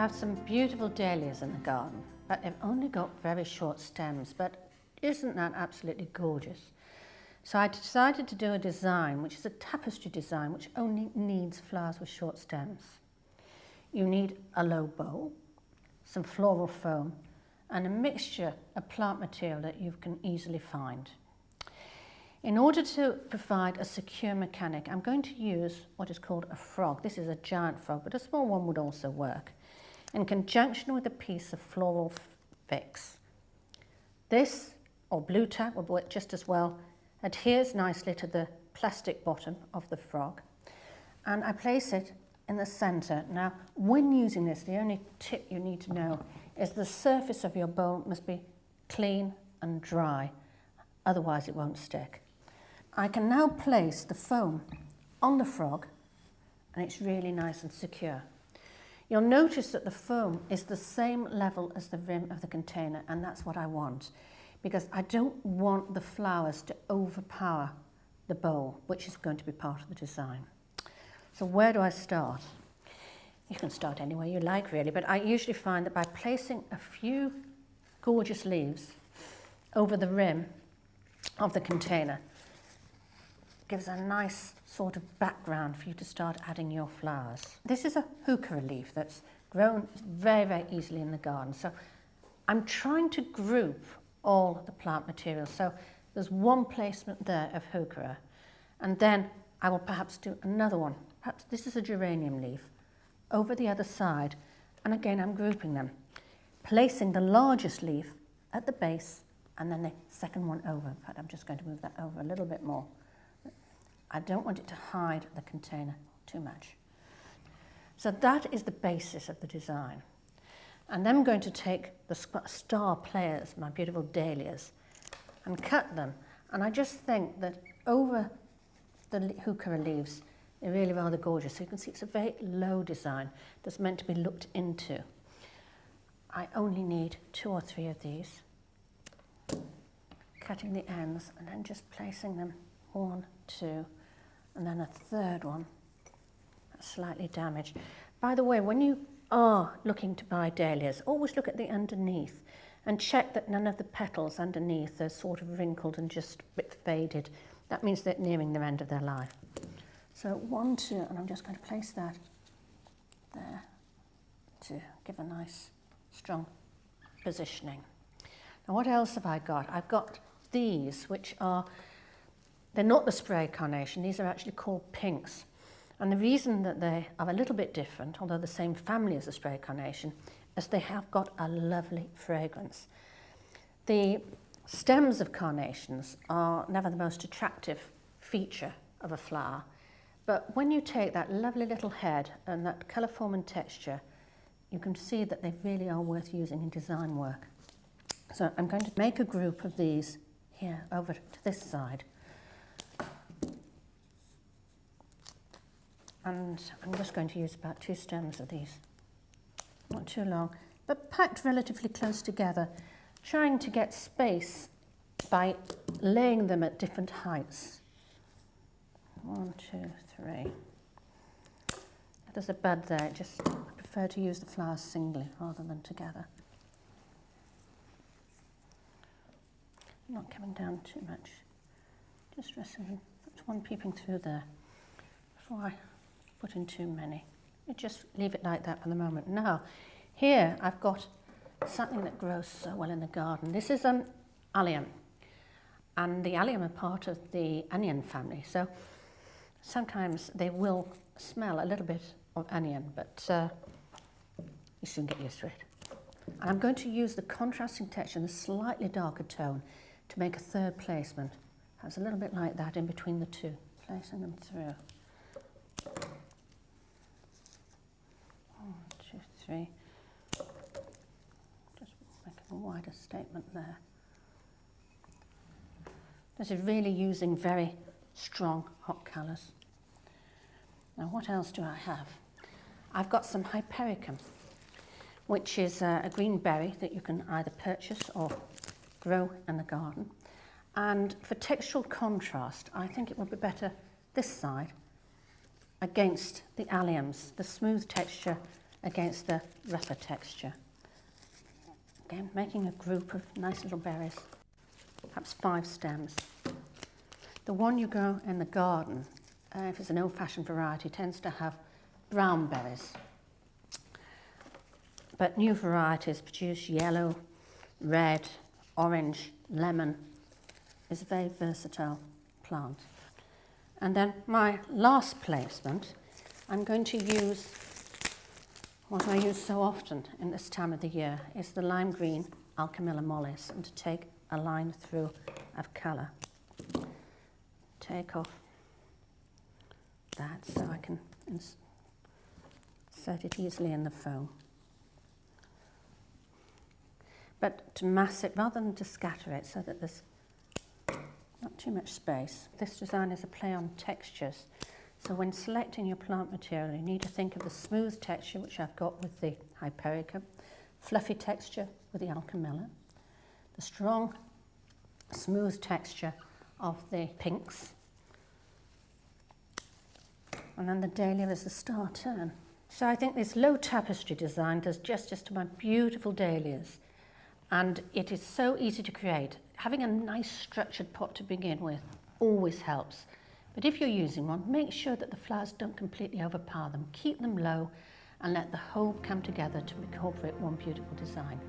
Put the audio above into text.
have some beautiful dahlias in the garden, but they've only got very short stems, but isn't that absolutely gorgeous? So I decided to do a design, which is a tapestry design, which only needs flowers with short stems. You need a low bowl, some floral foam, and a mixture of plant material that you can easily find. In order to provide a secure mechanic, I'm going to use what is called a frog. This is a giant frog, but a small one would also work, in conjunction with a piece of floral fix. This, or blue tack, would work just as well, adheres nicely to the plastic bottom of the frog, and I place it in the centre. Now, when using this, the only tip you need to know is the surface of your bowl must be clean and dry, otherwise it won't stick. I can now place the foam on the frog, and it's really nice and secure. You'll notice that the foam is the same level as the rim of the container, and that's what I want, because I don't want the flowers to overpower the bowl, which is going to be part of the design. So where do I start? You can start anywhere you like, really, but I usually find that by placing a few gorgeous leaves over the rim of the container, gives a nice sort of background for you to start adding your flowers. This is a heuchera leaf that's grown very, very easily in the garden. So I'm trying to group all the plant materials. So there's one placement there of heuchera, and then I will perhaps do another one. Perhaps this is a geranium leaf over the other side, and again I'm grouping them, placing the largest leaf at the base and then the second one over. In fact, I'm just going to move that over a little bit more. I don't want it to hide the container too much. So that is the basis of the design. And then I'm going to take the star players, my beautiful dahlias, and cut them. And I just think that over the heuchera leaves, they're really rather gorgeous. So you can see it's a very low design that's meant to be looked into. I only need 2 or 3 of these, cutting the ends and then just placing them 1, 2, and then a third one that's slightly damaged. By the way, when you are looking to buy dahlias, always look at the underneath and check that none of the petals underneath are sort of wrinkled and just a bit faded. That means they're nearing the end of their life. So 1, 2, and I'm just going to place that there to give a nice strong positioning. Now what else have I got? I've got these, which are, they're not the spray carnation, these are actually called pinks. And the reason that they are a little bit different, although the same family as the spray carnation, is they have got a lovely fragrance. The stems of carnations are never the most attractive feature of a flower, but when you take that lovely little head and that colour form and texture, you can see that they really are worth using in design work. So I'm going to make a group of these here over to this side. And I'm just going to use about 2 stems of these. Not too long, but packed relatively close together, trying to get space by laying them at different heights. 1, 2, 3. If there's a bud there, I prefer to use the flowers singly rather than together. Not coming down too much. Just resting. There's one peeping through there before I put in too many. You just leave it like that for the moment. Now, here I've got something that grows so well in the garden. This is an allium, and the allium are part of the onion family. So sometimes they will smell a little bit of onion, but you soon get used to it. And I'm going to use the contrasting texture and a slightly darker tone to make a third placement. Has a little bit like that in between the two, placing them through. 1, 2, 3. Just making a wider statement there. This is really using very strong hot colours. Now what else do I have? I've got some hypericum, which is a green berry that you can either purchase or grow in the garden. And for textural contrast, I think it would be better this side against the alliums. The smooth texture against the rougher texture. Again, making a group of nice little berries, perhaps 5 stems. The one you grow in the garden, if it's an old-fashioned variety, tends to have brown berries. But new varieties produce yellow, red, orange, lemon. It's a very versatile plant. And then my last placement, I'm going to use what I use so often in this time of the year, is the lime green Alchemilla mollis, and to take a line through of colour. Take off that so I can insert it easily in the foam. But to mass it rather than to scatter it so that there's not too much space. This design is a play on textures. So when selecting your plant material, you need to think of the smooth texture, which I've got with the Hypericum, fluffy texture with the Alchemilla, the strong, smooth texture of the pinks, and then the dahlia is the star turn. So I think this low tapestry design does justice to my beautiful dahlias, and it is so easy to create. Having a nice structured pot to begin with always helps. But if you're using one, make sure that the flowers don't completely overpower them. Keep them low and let the whole come together to incorporate one beautiful design.